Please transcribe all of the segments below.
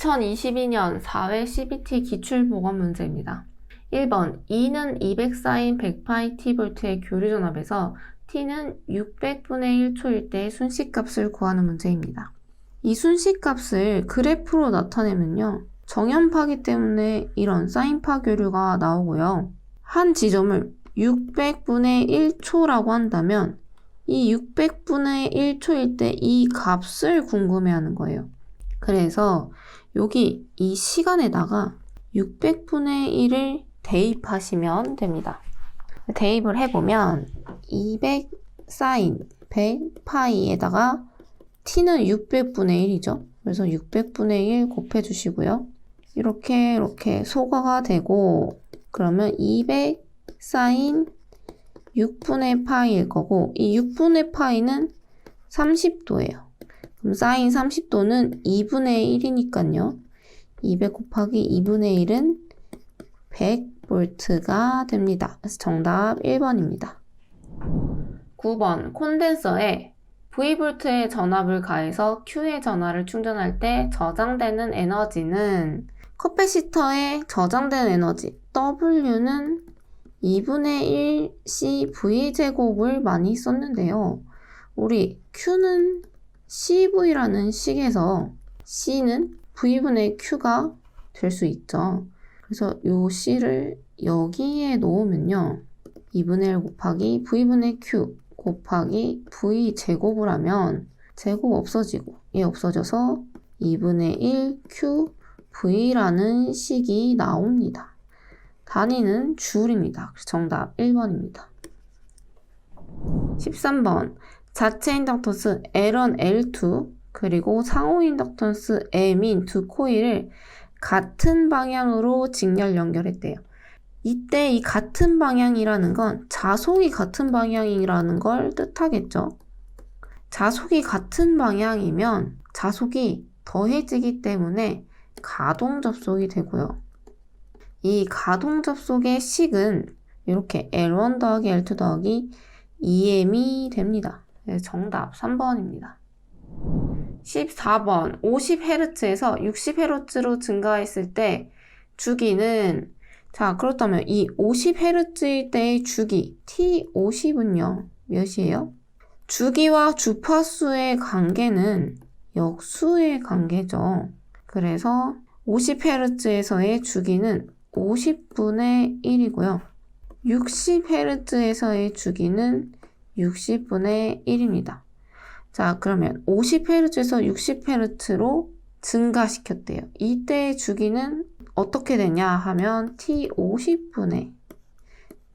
2022년 4회 CBT 기출보건 문제입니다. 1번 2는 200사인 100파이 tV의 교류전압에서 t는 600분의 1초일 때 순식값을 구하는 문제입니다. 이 순식값을 그래프로 나타내면요. 정연파기 때문에 이런 사인파 교류가 나오고요. 한 지점을 600분의 1초라고 한다면 이 600분의 1초일 때 이 값을 궁금해하는 거예요. 그래서 여기 이 시간에다가 600분의 1을 대입하시면 됩니다. 대입을 해보면 200 사인 100 파이에다가 t는 600분의 1이죠. 그래서 600분의 1 곱해주시고요. 이렇게 소가가 되고 그러면 200 사인 6분의 파이일 거고 이 6분의 파이는 30도예요. 그럼 사인 30도는 2분의 1이니까요. 200 곱하기 2분의 1은 100V가 됩니다. 그래서 정답 1번입니다. 9번 콘덴서에 V볼트의 전압을 가해서 Q의 전압을 충전할 때 저장되는 에너지는 커패시터에 저장된 에너지 W는 2분의 1 CV제곱을 많이 썼는데요. 우리 Q는 CV라는 식에서 C는 V분의 Q가 될 수 있죠. 그래서 이 C를 여기에 놓으면요. 2분의 1 곱하기 V분의 Q 곱하기 V제곱을 하면 제곱 없어지고 얘 없어져서 2분의 1 Q V라는 식이 나옵니다. 단위는 줄입니다. 정답 1번입니다. 13번 자체 인덕턴스 L1, L2 그리고 상호 인덕턴스 M인 두 코일을 같은 방향으로 직렬 연결했대요. 이때 이 같은 방향이라는 건 자속이 같은 방향이라는 걸 뜻하겠죠. 자속이 같은 방향이면 자속이 더해지기 때문에 가동 접속이 되고요. 이 가동 접속의 식은 이렇게 L1 더하기 L2 더하기 2M이 됩니다. 정답 3번입니다. 14번 50Hz에서 60Hz로 증가했을 때 주기는 자 그렇다면 이 50Hz일 때의 주기 T50은요 몇이에요? 주기와 주파수의 관계는 역수의 관계죠. 그래서 50Hz에서의 주기는 50분의 1이고요. 60Hz에서의 주기는 60분의 1입니다. 자, 그러면 50Hz에서 60Hz로 증가시켰대요. 이때의 주기는 어떻게 되냐 하면 T50분의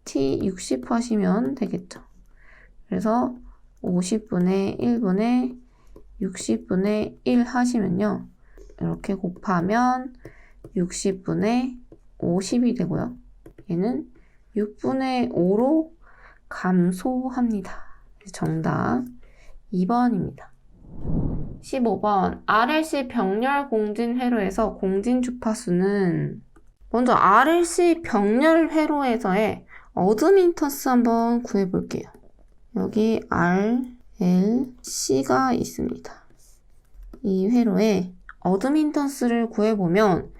T60 하시면 되겠죠. 그래서 50분의 1분의 60분의 1 하시면요. 이렇게 곱하면 60분의 50이 되고요. 얘는 6분의 5로 감소합니다. 정답 2번입니다. 15번 RLC 병렬 공진 회로에서 공진 주파수는 먼저 RLC 병렬 회로에서의 어드민턴스 한번 구해볼게요. 여기 RLC가 있습니다. 이 회로에 어드민턴스를 구해보면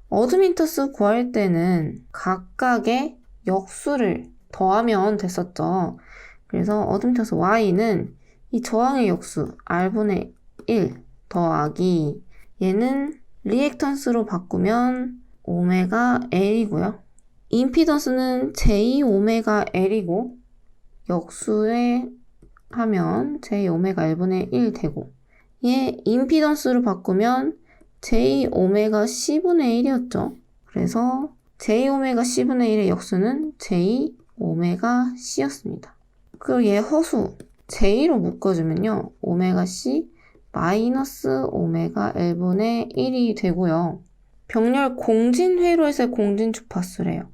어드민턴스 구할 때는 각각의 역수를 더하면 됐었죠. 그래서 어드민턴스 Y는 이 저항의 역수 R분의 1 더하기 얘는 리액턴스로 바꾸면 오메가 L이고요. 임피던스는 J 오메가 L이고 역수에 하면 J 오메가 L분의 1 되고 얘 임피던스로 바꾸면 J 오메가 C분의 1이었죠. 그래서 J 오메가 C분의 1의 역수는 J 오메가 C였습니다. 그리고 얘 허수 J로 묶어주면요. 오메가 C 마이너스 오메가 L분의 1이 되고요. 병렬 공진 회로에서의 공진 주파수래요.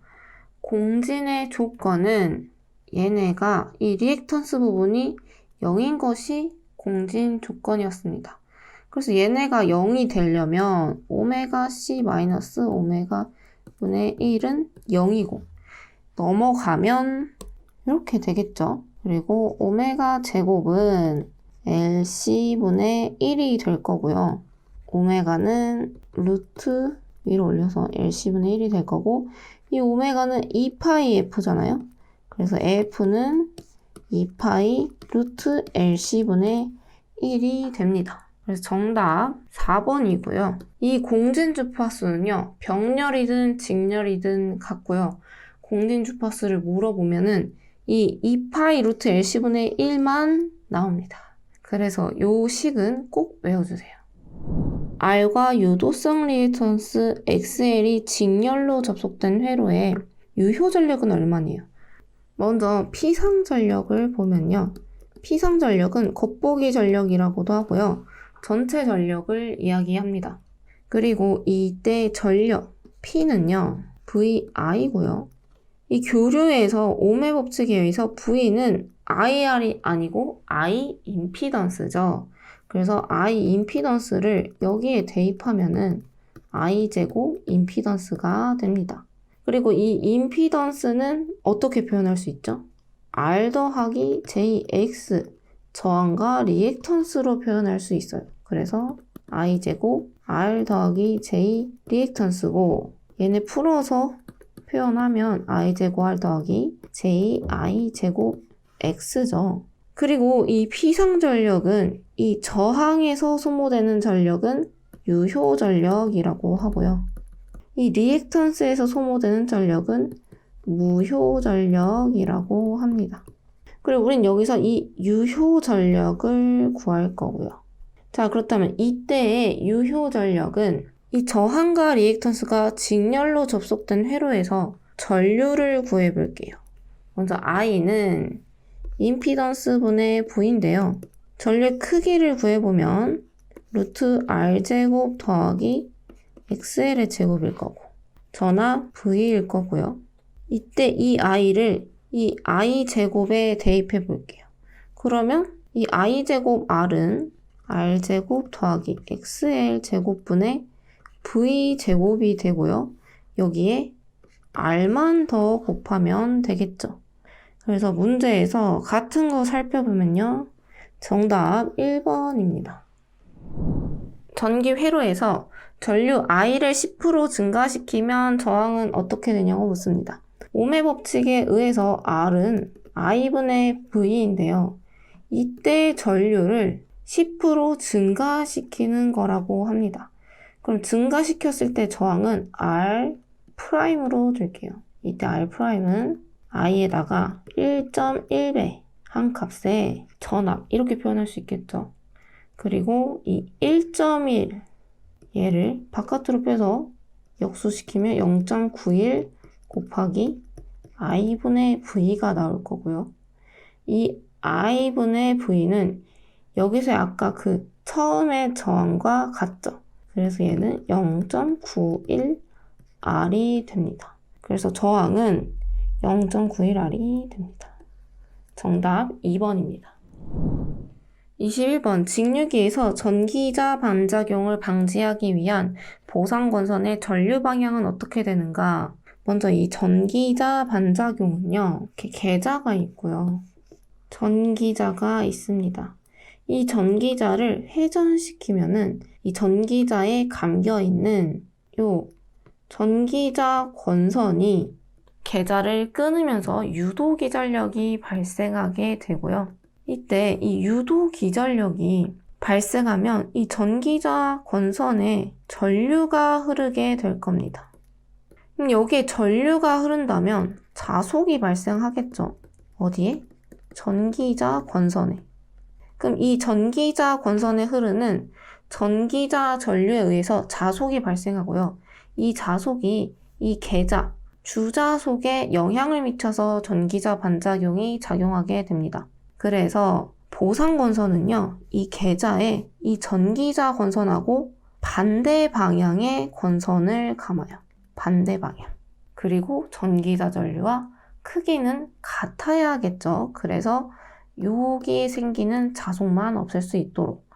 공진의 조건은 얘네가 이 리액턴스 부분이 0인 것이 공진 조건이었습니다. 그래서 얘네가 0이 되려면 오메가 C 마이너스 오메가 분의 1은 0이고 넘어가면 이렇게 되겠죠. 그리고 오메가 제곱은 LC분의 1이 될 거고요. 오메가는 루트 위로 올려서 LC분의 1이 될 거고 이 오메가는 2파이 F잖아요. 그래서 AF는 2파이 루트 LC분의 1이 됩니다. 그래서 정답 4번이고요. 이 공진 주파수는요. 병렬이든 직렬이든 같고요. 공진 주파수를 물어보면은 이 2파이 루트 LC분의 1만 나옵니다. 그래서 요 식은 꼭 외워주세요. R과 유도성 리액턴스 XL이 직렬로 접속된 회로의 유효 전력은 얼마네요? 먼저 피상 전력을 보면요. 피상 전력은 겉보기 전력이라고도 하고요. 전체 전력을 이야기합니다. 그리고 이때 전력 P는요. VI고요. 이 교류에서 오메 법칙에 의해서 V는 IR이 아니고 I 임피던스죠. 그래서 I 임피던스를 여기에 대입하면은 I 제곱 임피던스가 됩니다. 그리고 이 임피던스는 어떻게 표현할 수 있죠? R 더하기 JX 저항과 리액턴스로 표현할 수 있어요. 그래서 I 제곱 R 더하기 J 리액턴스고 얘네 풀어서 표현하면 I 제곱 R 더하기 J I 제곱 X죠. 그리고 이 피상 전력은 이 저항에서 소모되는 전력은 유효 전력이라고 하고요. 이 리액턴스에서 소모되는 전력은 무효 전력이라고 합니다. 그리고 우린 여기서 이 유효 전력을 구할 거고요. 자, 그렇다면 이때의 유효 전력은 이 저항과 리액턴스가 직렬로 접속된 회로에서 전류를 구해 볼게요. 먼저 I는 임피던스 분의 V인데요. 전류의 크기를 구해보면 루트 R제곱 더하기 XL의 제곱일 거고 전압 V일 거고요. 이때 이 I를 이 I제곱에 대입해 볼게요. 그러면 이 I제곱 R은 R제곱 더하기 XL제곱분의 V제곱이 되고요. 여기에 R만 더 곱하면 되겠죠. 그래서 문제에서 같은 거 살펴보면요. 정답 1번입니다. 전기 회로에서 전류 I를 10% 증가시키면 저항은 어떻게 되냐고 묻습니다. 오메 법칙에 의해서 R은 I분의 V인데요. 이때 전류를 10% 증가시키는 거라고 합니다. 그럼 증가시켰을 때 저항은 R'으로 줄게요. 이때 R'은 I에다가 1.1배 한 값에 전압 이렇게 표현할 수 있겠죠. 그리고 이 1.1 얘를 바깥으로 빼서 역수시키면 0.91 곱하기 I분의 V가 나올 거고요. 이 I분의 V는 여기서 아까 그 처음의 저항과 같죠. 그래서 얘는 0.91R이 됩니다. 그래서 저항은 0.91R이 됩니다. 정답 2번입니다. 21번 직류기에서 전기자 반작용을 방지하기 위한 보상건선의 전류 방향은 어떻게 되는가? 먼저 이 전기자 반작용은요. 이렇게 계자가 있고요. 전기자가 있습니다. 이 전기자를 회전시키면은 이 전기자에 감겨있는 요 전기자 권선이 계자를 끊으면서 유도기전력이 발생하게 되고요. 이때 이 유도기전력이 발생하면 이 전기자 권선에 전류가 흐르게 될 겁니다. 그럼 여기에 전류가 흐른다면 자속이 발생하겠죠. 어디에? 전기자 권선에. 그럼 이 전기자 권선에 흐르는 전기자 전류에 의해서 자속이 발생하고요. 이 자속이 이 계자, 주자속에 영향을 미쳐서 전기자 반작용이 작용하게 됩니다. 그래서 보상권선은요, 이 계자에 이 전기자 권선하고 반대 방향의 권선을 감아요. 반대 방향. 그리고 전기자 전류와 크기는 같아야겠죠. 그래서 여기에 생기는 자속만 없앨 수 있도록.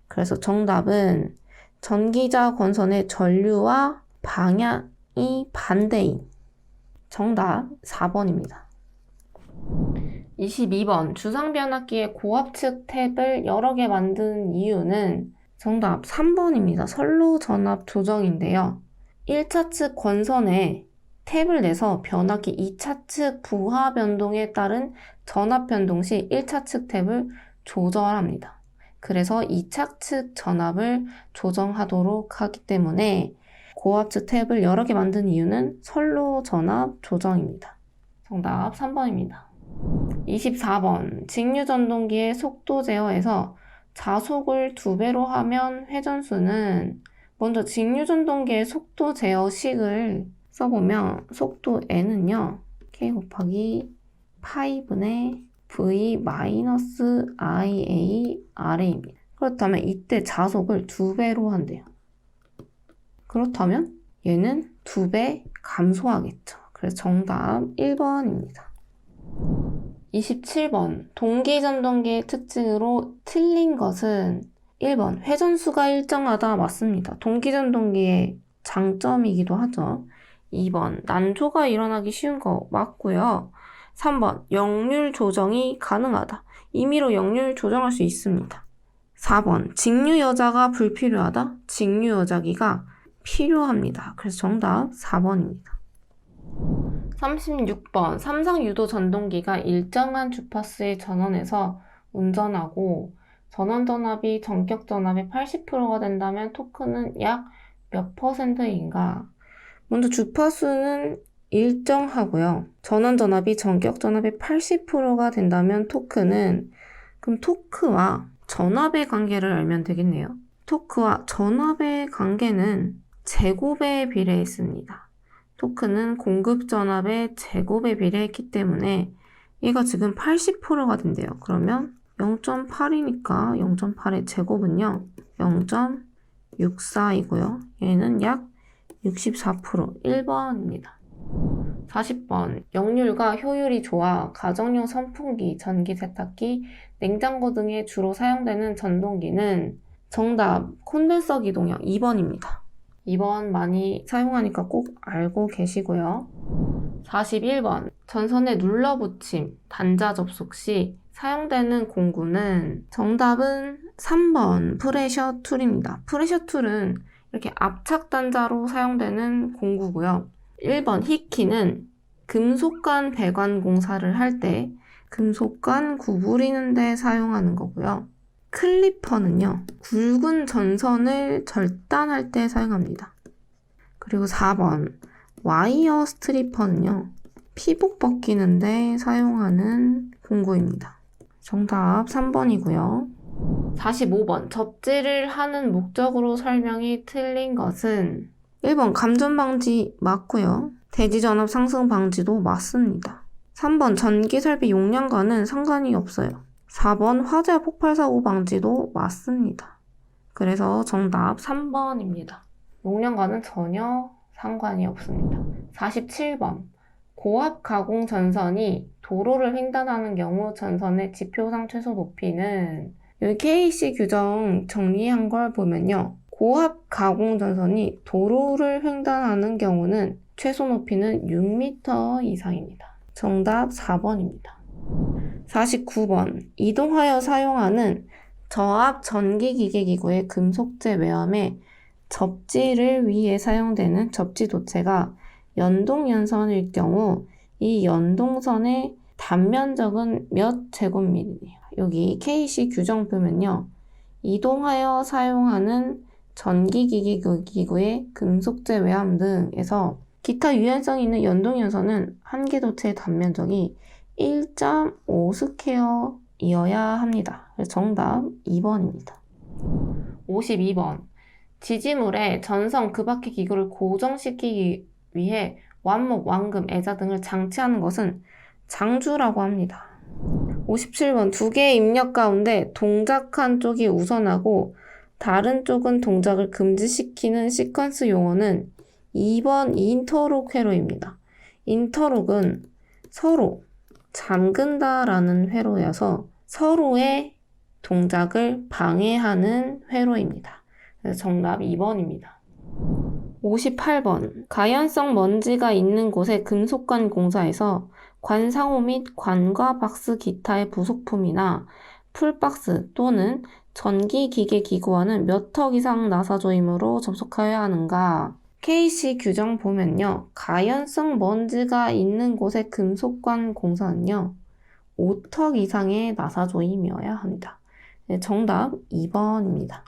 그래서 정답은 전기자 권선의 전류와 방향이 반대인 정답 4번입니다. 22번 주상변압기의 고압측 탭을 여러 개 만든 이유는 정답 3번입니다. 선로 전압 조정인데요. 1차 측 권선에 탭을 내서 변압기 2차 측 부하 변동에 따른 전압 변동 시 1차 측 탭을 조절합니다. 그래서 2차 측 전압을 조정하도록 하기 때문에 고압 측 탭을 여러 개 만든 이유는 선로 전압 조정입니다. 정답 3번입니다. 24번 직류전동기의 속도 제어에서 자속을 2배로 하면 회전수는 먼저 직류전동기의 속도 제어식을 써보면 속도 n은요 k 곱하기 파이분의 v 마이너스 ia r입니다. 그렇다면 이때 자속을 2배로 한대요. 그렇다면 얘는 2배 감소하겠죠. 그래서 정답 1번입니다. 27번 동기전동기의 특징으로 틀린 것은 1번 회전수가 일정하다 맞습니다. 동기전동기의 장점이기도 하죠. 2번 난조가 일어나기 쉬운 거 맞고요. 3번 역률 조정이 가능하다. 임의로 역률 조정할 수 있습니다. 4번 직류여자가 불필요하다. 직류여자기가 필요합니다. 그래서 정답 4번입니다. 36번 삼성 유도 전동기가 일정한 주파수의 전원에서 운전하고 전원 전압이 전격 전압의 80%가 된다면 토크는 약 몇 %인가? 먼저 주파수는 일정하고요. 전원 전압이 전격 전압의 80%가 된다면 토크는 그럼 토크와 전압의 관계를 알면 되겠네요. 토크와 전압의 관계는 제곱에 비례했습니다. 토크는 공급 전압의 제곱에 비례했기 때문에 얘가 지금 80%가 된대요. 그러면 0.8이니까 0.8의 제곱은요. 0.64이고요. 얘는 약 64%, 1번입니다. 40번 역률과 효율이 좋아 가정용 선풍기, 전기 세탁기, 냉장고 등에 주로 사용되는 전동기는 정답 콘덴서 기동형 2번입니다. 2번 많이 사용하니까 꼭 알고 계시고요. 41번 전선에 눌러붙임, 단자 접속 시 사용되는 공구는 정답은 3번 프레셔 툴입니다. 프레셔 툴은 이렇게 압착 단자로 사용되는 공구고요. 1번 히키는 금속관 배관 공사를 할 때 금속관 구부리는 데 사용하는 거고요. 클리퍼는요, 굵은 전선을 절단할 때 사용합니다. 그리고 4번 와이어 스트리퍼는요, 피복 벗기는데 사용하는 공구입니다. 정답 3번이고요. 45번 접지를 하는 목적으로 설명이 틀린 것은 1번 감전 방지 맞고요. 대지 전압 상승 방지도 맞습니다. 3번 전기 설비 용량과는 상관이 없어요. 4번 화재 폭발 사고 방지도 맞습니다. 그래서 정답 3번입니다. 용량과는 전혀 상관이 없습니다. 47번 고압 가공 전선이 도로를 횡단하는 경우 전선의 지표상 최소 높이는 여기 KC 규정 정리한 걸 보면요. 고압 가공 전선이 도로를 횡단하는 경우는 최소 높이는 6m 이상입니다. 정답 4번입니다. 49번 이동하여 사용하는 저압 전기기계기구의 금속재 외함에 접지를 위해 사용되는 접지도체가 연동연선일 경우 이 연동선의 단면적은 몇 제곱미리네요. 여기 KC 규정 보면요. 이동하여 사용하는 전기기기기구의 금속재 외함 등에서 기타 유연성이 있는 연동연선은 한 개 도체의 단면적이 1.5 스퀘어이어야 합니다. 그래서 정답 2번입니다. 52번 지지물에 전선 그 밖의 기구를 고정시키기 위해 완목, 완금, 애자 등을 장치하는 것은 장주라고 합니다. 57번 두 개의 입력 가운데 동작한 쪽이 우선하고 다른 쪽은 동작을 금지시키는 시퀀스 용어는 2번 인터록 회로입니다. 인터록은 서로 잠근다라는 회로여서 서로의 동작을 방해하는 회로입니다. 그래서 정답 2번입니다. 58번 가연성 먼지가 있는 곳의 금속관 공사에서 관상호 및 관과 박스 기타의 부속품이나 풀박스 또는 전기기계기구와는 몇 턱 이상 나사조임으로 접촉하여야 하는가? KC 규정 보면요. 가연성 먼지가 있는 곳의 금속관 공사는요. 5턱 이상의 나사조임이어야 합니다. 네, 정답 2번입니다.